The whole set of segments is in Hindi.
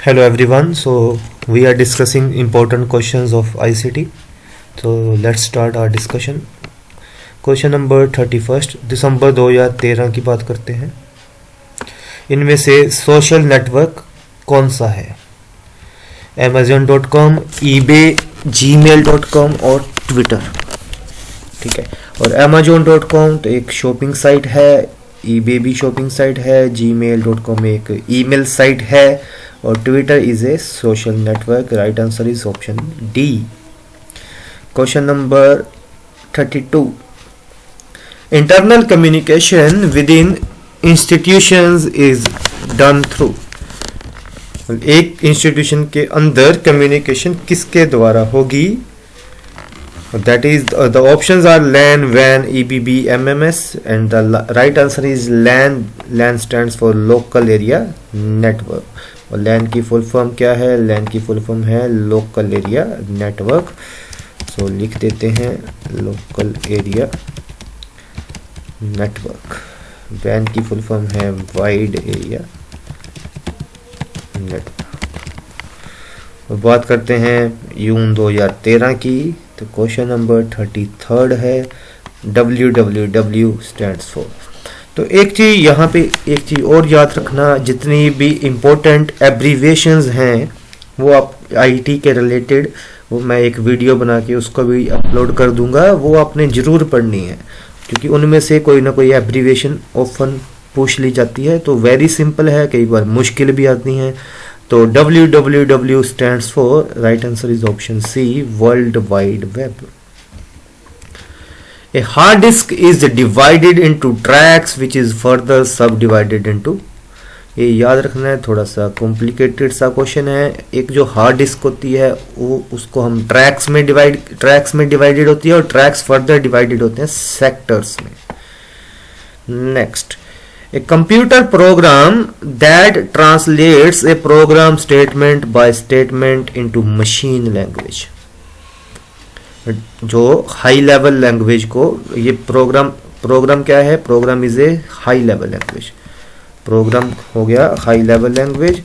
Hello everyone. So we are discussing important questions of ICT. So let's start our discussion. Question number 31 दिसंबर 2013 की बात करते हैं. इनमें से सोशल नेटवर्क कौन सा है? Amazon.com, eBay, Gmail.com और ट्विटर. ठीक है. और Amazon.com तो एक शॉपिंग साइट है, eBay भी शॉपिंग साइट है, Gmail.com एक ईमेल साइट है और Twitter is a social network. Right answer is option D. Question number 32. Internal communication with in institutions is done through. एक इंस्टीट्यूशन के अंदर कम्युनिकेशन किसके द्वारा होगी? That is the options are LAN, WAN, EBB, MMS and the right answer is LAN. LAN stands for local area network. और LAN की फुल फॉर्म क्या है? LAN की फुल फॉर्म है लोकल एरिया नेटवर्क. सो लिख देते हैं लोकल एरिया नेटवर्क. WAN की फुल फॉर्म है वाइड एरिया नेटवर्क. बात करते हैं जून 2013 की. तो क्वेश्चन नंबर 33 है www स्टैंड्स फॉर. तो एक चीज़ यहाँ पे एक चीज़ और याद रखना, जितनी भी इम्पोर्टेंट एब्रीविएशंस हैं वो आप आईटी के रिलेटेड वो मैं एक वीडियो बना के उसको भी अपलोड कर दूंगा. वो आपने ज़रूर पढ़नी है क्योंकि उनमें से कोई ना कोई एब्रीविएशन ऑफन पूछ ली जाती है. तो वेरी सिंपल है, कई बार मुश्किल भी आती हैं. तो www stands for right answer is option C, World Wide Web. A hard disk is divided into tracks which is further subdivided into. ये याद रखना है, थोड़ा सा कॉम्प्लिकेटेड सा क्वेश्चन है. एक जो हार्ड डिस्क होती है वो उसको हम ट्रैक्स में डिवाइडेड होती है और ट्रैक्स फर्दर डिवाइडेड होते हैं सेक्टर्स में. Next, a computer program that translates a program statement by statement into machine language. जो हाई लेवल लैंग्वेज को ये प्रोग्राम क्या है? Program is a high level language. Program हो गया हाई लेवल लैंग्वेज.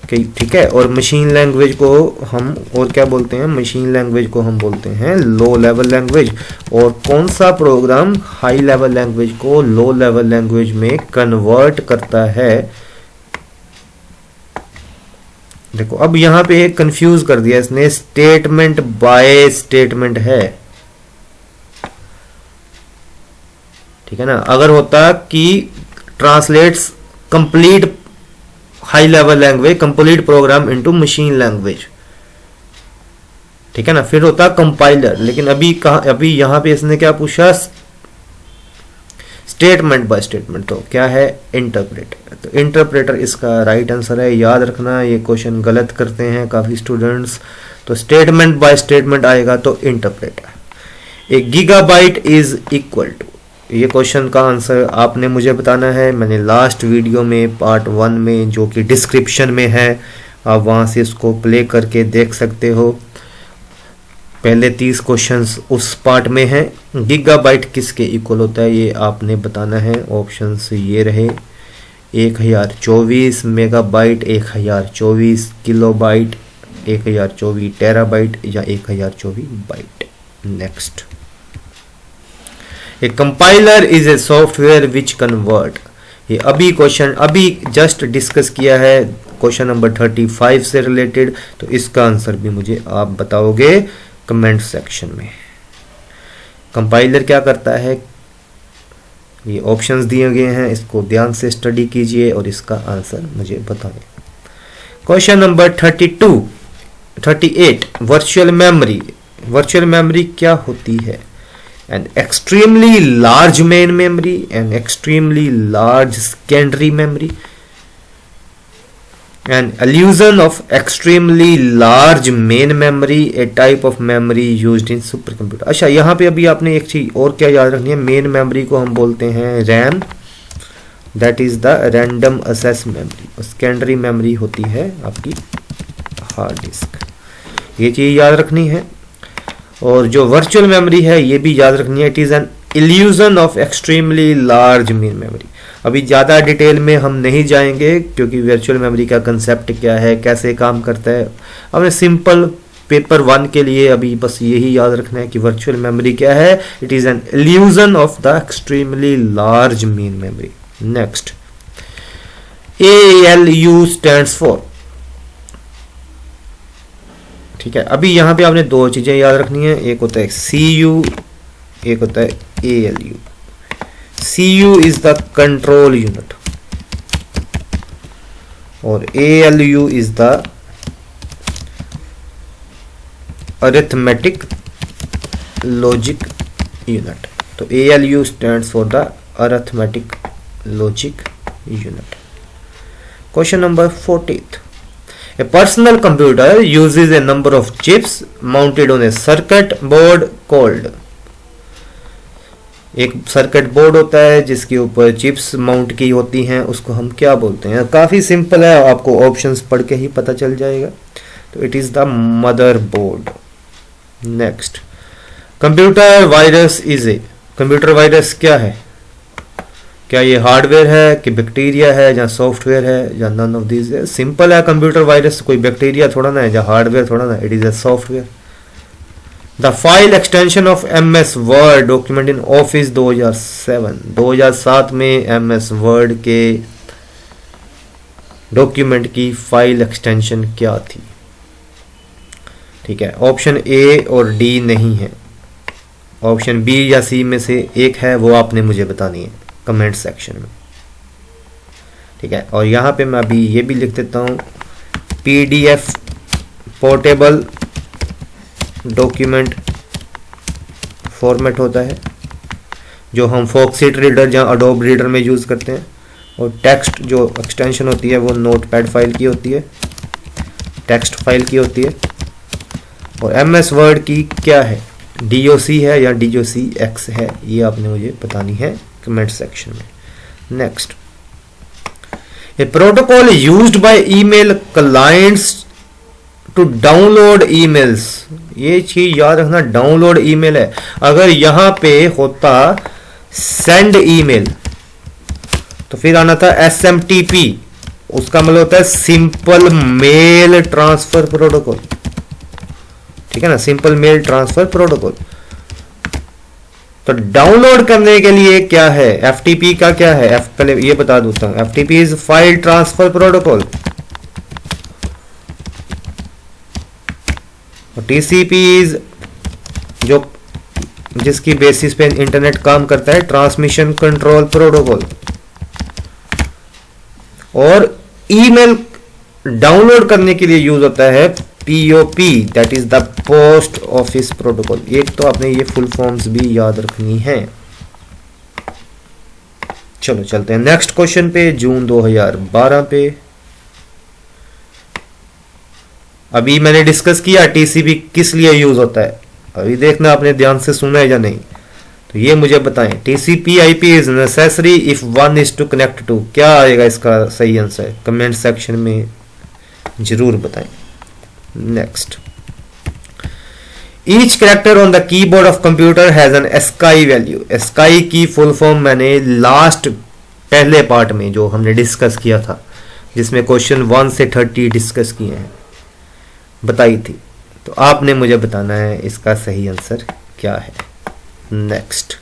ठीक है. और मशीन लैंग्वेज को हम और क्या बोलते हैं? मशीन लैंग्वेज को हम बोलते हैं लो लेवल लैंग्वेज. और कौन सा प्रोग्राम हाई लेवल लैंग्वेज को लो लेवल लैंग्वेज में कन्वर्ट करता है? देखो अब यहाँ पे एक कंफ्यूज कर दिया इसने. स्टेटमेंट बाय स्टेटमेंट है. ठीक है ना. अगर होता कि translates complete high level language complete program into machine language, ठीक है ना, फिर होता कंपाइलर. लेकिन अभी यहां पे इसने क्या पूछा? Statement by statement. तो क्या है? इंटरप्रेटर. तो इंटरप्रेटर इसका राइट आंसर है. याद रखना ये क्वेश्चन गलत करते हैं काफी स्टूडेंट्स. तो स्टेटमेंट बाय स्टेटमेंट आएगा तो interpreter. A gigabyte is equal to. ये क्वेश्चन का आंसर आपने मुझे बताना है. मैंने लास्ट वीडियो में पार्ट 1 में जो कि डिस्क्रिप्शन में है, आप वहां से इसको प्ले करके देख सकते हो. पहले 30 क्वेश्चंस उस पार्ट में हैं. गीगाबाइट किसके इक्वल होता है ये आपने बताना है. ऑप्शंस ये रहे 1024 मेगाबाइट, 1024 किलोबाइट, 1024 टेराबाइट या 1024 byte. Next, a compiler is a software which convert. ये अभी जस्ट डिस्कस किया है क्वेश्चन नंबर 35 से रिलेटेड. तो इसका आंसर भी मुझे आप बताओगे कमेंट सेक्शन में. कंपाइलर क्या करता है? ये ऑप्शंस दिए गए हैं, इसको ध्यान से स्टडी कीजिए और इसका आंसर मुझे बताएं. Question number 38. Virtual memory. Virtual memory क्या होती है? An extremely large main memory, an extremely large secondary memory, an illusion of extremely large main memory, a type of memory used in supercomputer. अच्छा, यहाँ पे अभी आपने एक चीज और क्या याद रखनी है? मेन मेमोरी को हम बोलते हैं RAM, that is the random access memory. Secondary memory होती है आपकी हार्ड डिस्क. ये चीज याद रखनी है. और जो वर्चुअल मेमोरी है ये भी याद रखनी है. It is an illusion of extremely large main memory. अभी ज़्यादा डिटेल में हम नहीं जाएंगे क्योंकि वर्चुअल मेमोरी का कंसेप्ट क्या है, कैसे काम करता है। हमने सिंपल पेपर 1 के लिए अभी बस यही याद रखना है कि वर्चुअल मेमोरी क्या है। It is an illusion of the extremely large main memory. Next, ALU stands for, ठीक है। अभी यहाँ पे आपने दो चीज़ें याद रखनी है, एक होता है CU, एक होता है ALU। CU is the control unit और ALU is the arithmetic logic unit. तो ALU stands for the arithmetic logic unit. Question number 40th, a personal computer uses a number of chips mounted on a circuit board called, एक सर्किट बोर्ड होता है जिसके ऊपर चिप्स माउंट की होती हैं, उसको हम क्या बोलते हैं। काफ़ी सिंपल है, आपको ऑप्शंस पढ़ के ही पता चल जाएगा। तो it is the mother board. Next, computer virus is a, computer virus क्या है? क्या ये हार्डवेयर है कि बैक्टीरिया है या सॉफ्टवेयर है या नन ऑफ दिस है? सिंपल है, कंप्यूटर वायरस कोई बैक्टीरिया थोड़ा ना है या हार्डवेयर थोड़ा ना, it is a software. The file extension of MS word document in office 2007 में MS वर्ड के डॉक्यूमेंट की फाइल एक्सटेंशन क्या थी? ठीक है, ऑप्शन A और D नहीं है, ऑप्शन B या C में से एक है, वो आपने मुझे बतानी है कमेंट सेक्शन में। ठीक है, और यहाँ पे मैं अभी ये भी लिख देता हूँ, PDF पोर्टेबल डॉक्यूमेंट फॉर्मेट होता है जो हम फोक्सिट रीडर या अडोब रीडर में यूज़ करते हैं, और टेक्स्ट जो एक्सटेंशन होती है वो नोटपैड फाइल की होती है, टेक्स्ट फाइल की होती है। और MS वर्ड की क्या है, DOC है या DOCX है, ये आपने मुझे बतानी है कमेंट सेक्शन में। Next, a protocol used by email clients to download emails, ये चीज याद रखना, डाउनलोड ईमेल है। अगर यहां पे होता सेंड ईमेल तो फिर आना था SMTP, उसका मतलब होता है सिंपल मेल ट्रांसफर प्रोटोकॉल। ठीक है ना, सिंपल मेल ट्रांसफर प्रोटोकॉल। तो डाउनलोड करने के लिए क्या है, FTP का क्या है, पहले ये बता देता हूं, FTP is file transfer protocol. TCP is जो जिसकी बेसिस पे इंटरनेट काम करता है, ट्रांसमिशन कंट्रोल प्रोटोकॉल। और ईमेल डाउनलोड करने के लिए यूज होता है POP, that is the post office protocol. एक तो आपने ये फुल फॉर्म्स भी याद रखनी है। चलो चलते हैं नेक्स्ट क्वेश्चन पे, जून 2012 पे। अभी मैंने डिस्कस किया TCP किस लिए यूज होता है, अभी देखना आपने ध्यान से सुना है या नहीं। तो ये मुझे बताएं, TCP IP is necessary if one is to connect to, क्या आएगा इसका सही आंसर, कमेंट सेक्शन में जरूर बताएं। Next, each character on the keyboard of computer has an ASCII value. ASCII की फुल फॉर्म मैंने लास्ट पहले पार्ट में जो हमने डिस्कस किया था, जिसमें क्वेश्चन 1 से 30 डिस्कस किए हैं, बताई थी। तो आपने मुझे बताना है इसका सही आंसर क्या है। Next,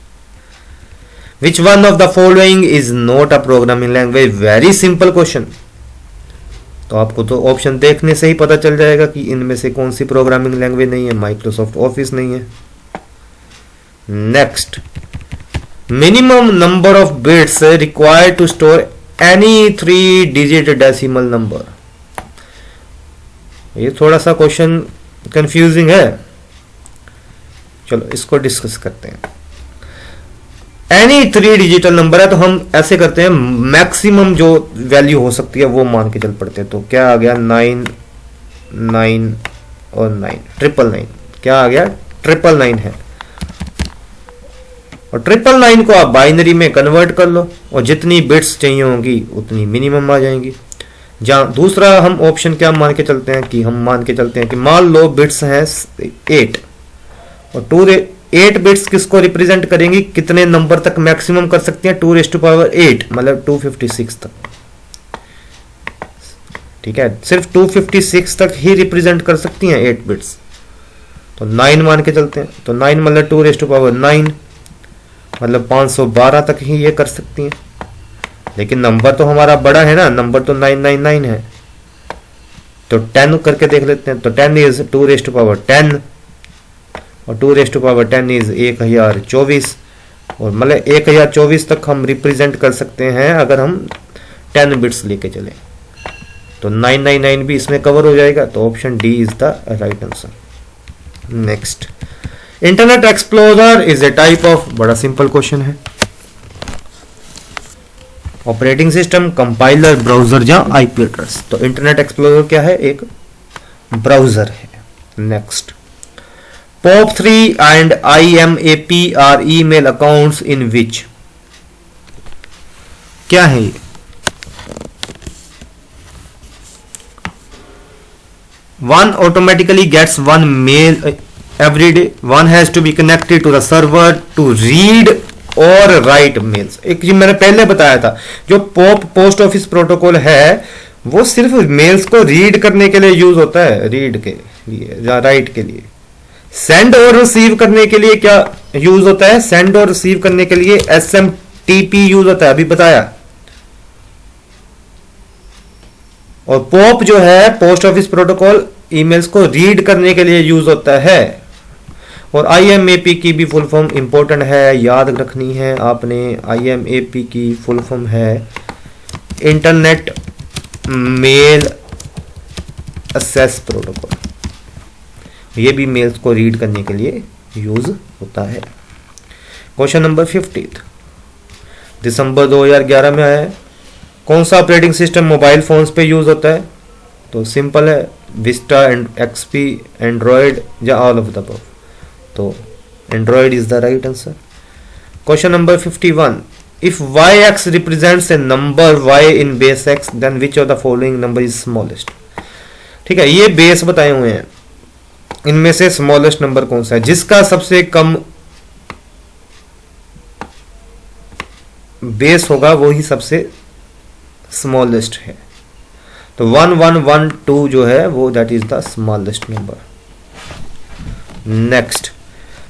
which one of the following is not a programming language, very simple question. तो आपको तो ऑप्शन देखने से ही पता चल जाएगा कि इनमें से कौन सी प्रोग्रामिंग लैंग्वेज नहीं है, माइक्रोसॉफ्ट ऑफिस नहीं है। Next, minimum number of bits required to store any 3 digit decimal number. ये थोड़ा सा क्वेश्चन कंफ्यूजिंग है, चलो इसको डिस्कस करते हैं। एनी 3 डिजिटल नंबर है तो हम ऐसे करते हैं, मैक्सिमम जो वैल्यू हो सकती है वो मान के चल पड़ते हैं। तो क्या आ गया, 9 9 और 9, 999। क्या आ गया, 999 है। और 999 को आप बाइनरी में कन्वर्ट कर लो और जितनी बिट्स चाहिए होंगी उतनी मिनिमम आ जाएंगी। जहाँ दूसरा हम ऑप्शन क्या मान के चलते हैं कि हम मान के चलते हैं कि मान लो बिट्स हैं 8 और 8 बिट्स किसको रिप्रेजेंट करेंगी, कितने नंबर तक मैक्सिमम कर सकते हैं, 2⁸ मतलब 256 तक। ठीक है, सिर्फ 256 तक ही रिप्रेजेंट कर सकती हैं 8 बिट्स। तो 9 मान के चलते हैं, तो 9 मतलब 2⁹ मतलब 512 तक ही ये कर सकती हैं। लेकिन नंबर तो हमारा बड़ा है ना, नंबर तो 999 है। तो 10 करके देख लेते हैं। तो 10 इज 2⁻10 और 2⁻10 इज 1024 और मतलब 1024 तक हम रिप्रेजेंट कर सकते हैं अगर हम 10 बिट्स लेके चले। तो 999 भी इसमें कवर हो जाएगा। तो option D is the right answer. Next, internet explorer is a type of, बड़ा सिंपल क्वेश्चन है, ऑपरेटिंग सिस्टम, कंपाइलर, ब्राउजर या आईपी एड्रेस। तो इंटरनेट एक्सप्लोरर क्या है, एक ब्राउजर है। Next, POP3 and IMAP are email accounts in which, क्या है ये? One automatically gets one mail every day. One has to be connected to the server to read और राइट मेल्स। एक जो मैंने पहले बताया था, जो पोस्ट ऑफिस प्रोटोकॉल है वो सिर्फ मेल्स को रीड करने के लिए यूज होता है, रीड के लिए या राइट के लिए। सेंड और रिसीव करने के लिए क्या यूज होता है, सेंड और रिसीव करने के लिए SMTP यूज होता है, अभी बताया। और पोप जो है, पोस्ट ऑफिस प्रोटोकॉल, ईमेल्स को रीड करने के लिए यूज होता है। और IMAP की भी फुल फॉर्म इंपॉर्टेंट है, याद रखनी है आपने। IMAP की फुल फॉर्म है इंटरनेट मेल एक्सेस प्रोटोकॉल। ये भी मेल्स को रीड करने के लिए यूज होता है। क्वेश्चन नंबर 50, दिसंबर 2011 में आया है। कौन सा ऑपरेटिंग सिस्टम मोबाइल फोन्स पे यूज होता है? तो सिंपल है, विस्टा एंड XP, एंड्रॉयड या ऑल ऑफ द अबव। तो Android is the right answer. Question number 51, if yx represents a number y in base x, then which of the following number is smallest. ठीक है, ये बेस बताए हुए हैं, इनमें से स्मॉलेस्ट नंबर कौन सा है, जिसका सबसे कम बेस होगा वो ही सबसे स्मॉलेस्ट है। तो 1112 जो है वो that is the smallest number. Next,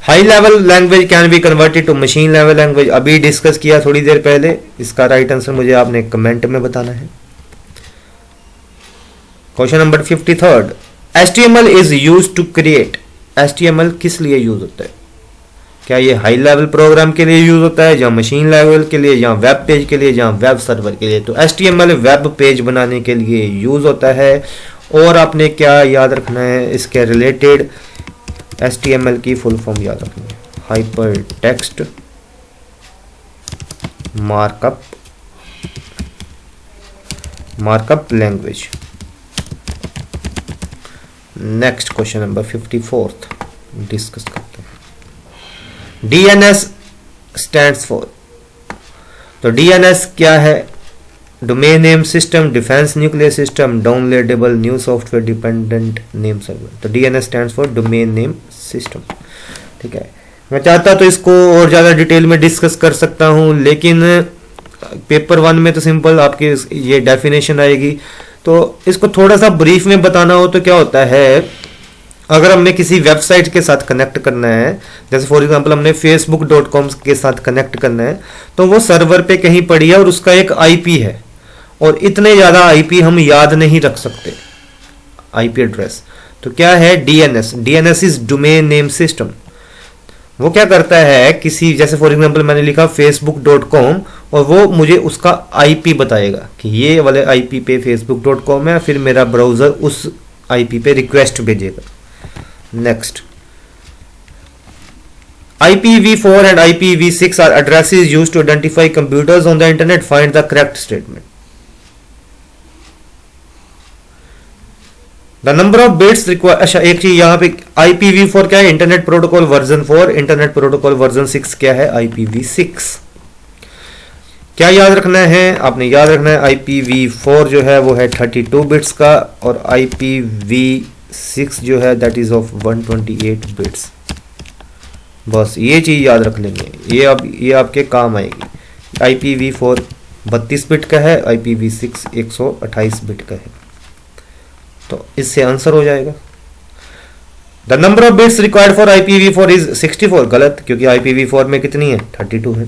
high level language can be converted to machine level language, अभी डिस्कस किया थोड़ी देर पहले। इसका राइट आंसर मुझे आपने कमेंट में बताना है। Question number 53, HTML is use to create. HTML किस लिए यूज होता है? क्या ये हाई लेवल प्रोग्राम के लिए यूज होता है, या मशीन लेवल के लिए, या वेब पेज के लिए, या वेब सर्वर के लिए? तो HTML वेब पेज बनाने के लिए यूज होता है। और आपने क्या याद रखना है इसके रिलेटेड, HTML की फुल फॉर्म याद रखनी है, hyper text markup language. Next, question number 54 discuss करते हैं। DNS stands for. तो DNS क्या है? Domain name system, defence nuclear system, downloadable new software dependent name server. तो DNS stands for domain name system. ठीक है, मैं चाहता तो इसको और ज्यादा डिटेल में डिस्कस कर सकता हूं, लेकिन पेपर 1 में तो सिंपल आपके ये डेफिनेशन आएगी। तो इसको थोड़ा सा ब्रीफ में बताना हो तो क्या होता है, अगर हमने किसी वेबसाइट के साथ कनेक्ट करना है, जैसे फॉर एग्जांपल हमने facebook.com के साथ कनेक्ट करना है, तो वो सर्वर पे कहीं पड़ी है और उसका एक IP है, और इतने ज़्यादा IP हम याद नहीं रख सकते, IP एड्रेस। तो क्या है DNS? DNS is domain name system. वो क्या करता है, किसी जैसे फॉर एग्जांपल मैंने लिखा facebook.com और वो मुझे उसका IP बताएगा कि ये वाले IP पे facebook.com है, फिर मेरा ब्राउजर उस IP पे रिक्वेस्ट भेजेगा। Next, IPv4 and IPv6 are addresses used to identify computers on the internet. Find the correct statement. The number of bits required। अच्छा, एक चीज यहाँ पे IPv4 क्या है? Internet protocol version 4। Internet protocol version 6 क्या है? IPv6। क्या याद रखना है? आपने याद रखना है IPv4 जो है वो है 32 बिट्स का, और IPv6 जो है दैट इज ऑफ 128 बिट्स। बस ये चीज़ याद रख लेंगे, ये आपके काम आएगी। IPv4 32 बिट का है, IPv6 128 बिट का है, तो इससे आंसर हो जाएगा। The number of bits required for IPv4 is 64, गलत, क्योंकि IPv4 में कितनी है 32 है।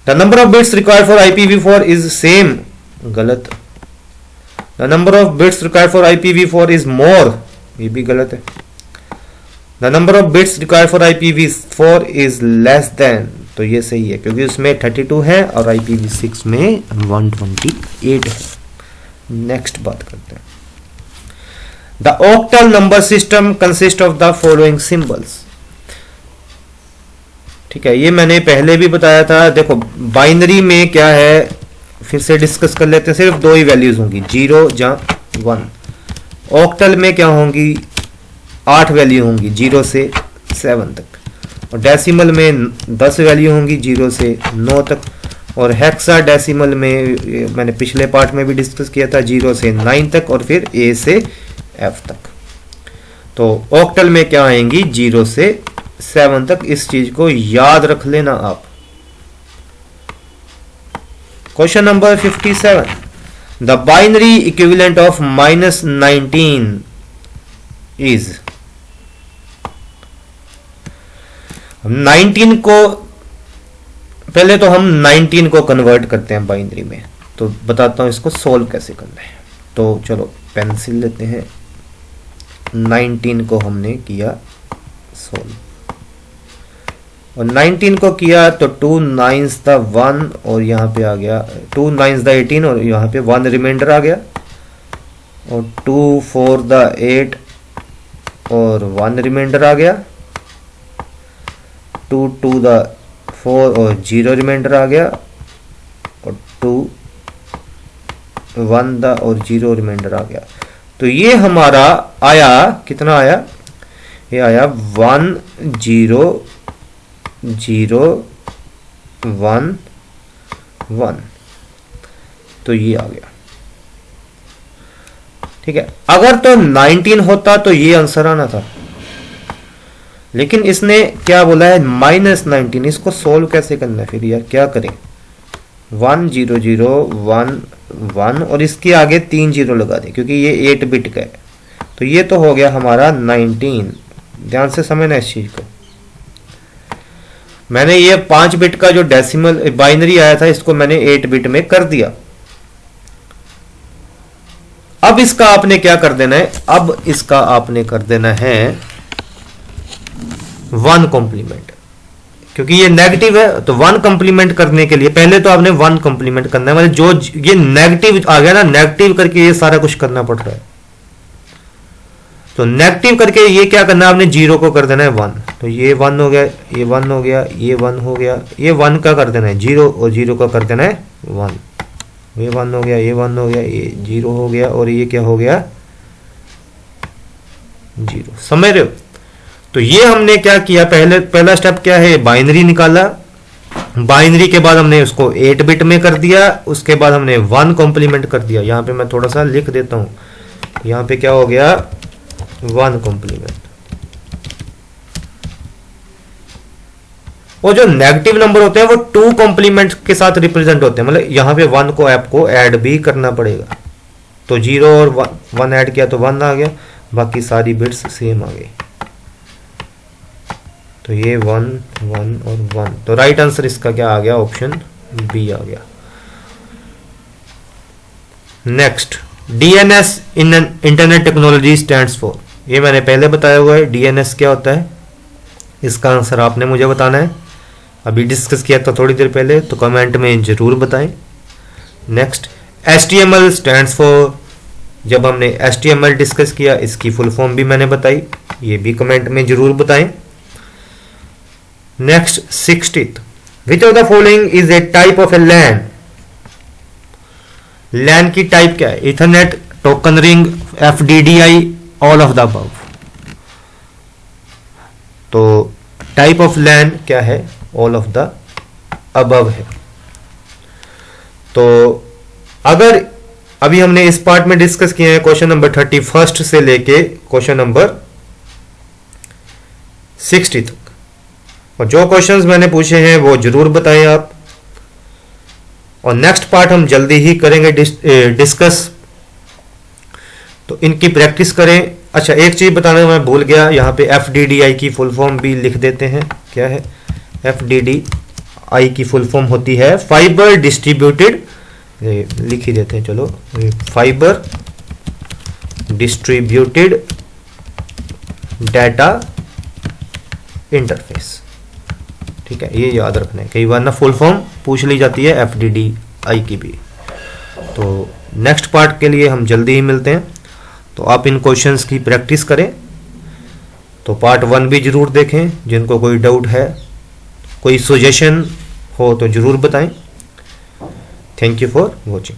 The number of bits required for IPv4 is same, गलत। The number of bits required for IPv4 is more, ये भी गलत है। The number of bits required for IPv4 is less than, तो ये सही है क्योंकि उसमें 32 है और IPv6 में 128 है। नेक्स्ट बात करते हैं। The octal number system consist of the following symbols. ठीक है, ये मैंने पहले भी बताया था। देखो बाइनरी में क्या है, फिर से डिस्कस कर लेते हैं। सिर्फ दो ही वैल्यूज होंगी, 0 या 1। ऑक्टल में क्या होंगी, 8 वैल्यू होंगी 0 से 7 तक, और डेसिमल में 10 वैल्यू होंगी 0 से 9 तक, और हेक्सा डेसिमल में मैंने पिछले पार्ट में भी डिस्कस किया था 0 से 9 तक, और फिर A से F तक। तो ऑक्टल में क्या आएंगी 0 से 7 तक। इस चीज को याद रख लेना आप। Question number 57, the binary equivalent of -19 is. 19 को पहले तो हम 19 को कन्वर्ट करते हैं बाइनरी में, तो बताता हूं इसको सोल्व कैसे करना है। तो चलो पेंसिल लेते हैं। 19 को हमने किया सोल्व, और 19 को किया तो 2 9s द 1, और यहाँ पे आ गया 2 9s द 18, और यहाँ पे 1 रिमाइंडर आ गया, और 2 4 द 8 और 1 रिमाइंडर आ गया, 2 2 द 4 और 0 रिमाइंडर आ गया, और 2 1 द और 0 रिमाइंडर आ गया। तो ये हमारा आया, कितना आया, ये आया 1 0 0 1 1, तो ये आ गया। ठीक है, अगर तो 19 होता तो ये आंसर आना था, लेकिन इसने क्या बोला है -19। इसको सोल्व कैसे करना है फिर यार, क्या करें। 1 0 0 1 1, और इसके आगे 3 0 लगा दें क्योंकि ये 8 बिट का है, तो ये तो हो गया हमारा 19। ध्यान से समझना इस चीज को। मैंने ये 5 बिट का जो डेसिमल बाइनरी आया था, इसको मैंने 8 बिट में कर दिया। अब इसका आपने क्या कर देना है, अब इसका आपने कर देना है 1 कॉम्प्लीमेंट, क्योंकि ये नेगेटिव है। तो 1 कॉम्प्लीमेंट करने के लिए पहले तो आपने 1 कॉम्प्लीमेंट करना है, मतलब जो ये नेगेटिव आ गया ना, नेगेटिव करके ये सारा कुछ करना पड़ रहा है। तो नेगेटिव करके ये क्या करना है, आपने 0 को कर देना है 1, तो ये 1 हो गया, ये 1 हो गया, ये 1 हो गया, ये 1 का कर देना है 0, और 0 का कर देना है 1, ये 1 हो गया, ये 1 हो गया, ये 0 हो गया, और ये क्या हो गया 0। समझ रहे हो। तो ये हमने क्या किया, पहला स्टेप क्या है, बाइनरी निकाला। बाइनरी के बाद हमने उसको 8 बिट में कर दिया, उसके बाद हमने 1 कॉम्प्लीमेंट कर दिया। यहां पे मैं थोड़ा सा लिख देता हूं, यहां पे क्या हो गया 1 कॉम्प्लीमेंट। और जो नेगेटिव नंबर होते हैं वो 2 कॉम्प्लीमेंट के साथ रिप्रेजेंट होते हैं, मतलब यहां पे 1 को आपको ऐड भी करना पड़ेगा। तो 0 और 1 ऐड किया तो 1 आ गया, बाकी सारी बिट्स सेम आ गई। तो ये 1 1 और 1, तो राइट आंसर इसका क्या आ गया, ऑप्शन बी आ गया। Next, DNS in internet technology stands for. ये मैंने पहले बताया हुआ है, DNS क्या होता है, इसका आंसर आपने मुझे बताना है। अभी डिस्कस किया था थोड़ी देर पहले, तो कमेंट में जरूर बताएं। Next, HTML stands for. जब हमने HTML डिस्कस किया, इसकी फुल फॉर्म भी मैंने बताई, ये भी कमेंट में जरूर बताएं। Next, 60th, which of the following is a type of a LAN. LAN की टाइप क्या है, Ethernet, token ring, FDDI, all of the above. तो टाइप ऑफ लैन क्या है, ऑल ऑफ द अबव है। तो अगर अभी हमने इस पार्ट में डिस्कस किए हैं क्वेश्चन नंबर 31 से लेके क्वेश्चन नंबर 60 तक। और जो क्वेश्चंस मैंने पूछे हैं वो जरूर बताएं आप, और नेक्स्ट पार्ट हम जल्दी ही करेंगे डिस्कस, तो इनकी प्रैक्टिस करें। अच्छा, एक चीज बताना मैं भूल गया, यहाँ पे FDDI की फुल फॉर्म भी लिख देते हैं। क्या है FDDI की फुल फॉर्म? होती है फाइबर डिस्ट्रीब्यूटेड, लिख ही देते हैं चलो, फाइबर डिस्ट्रीब्यूटेड डाटा इंटरफेस। ठीक है, ये याद रखना है, कई बार ना फुल फॉर्म पूछ ली जाती है FDDI की भी। तो नेक्स्ट पार्ट के लिए हम जल्दी ही मिलते हैं, तो आप इन क्वेश्चंस की प्रैक्टिस करें। तो पार्ट 1 भी जरूर देखें, जिनको कोई डाउट है, कोई सजेशन हो तो जरूर बताएं। Thank you for watching.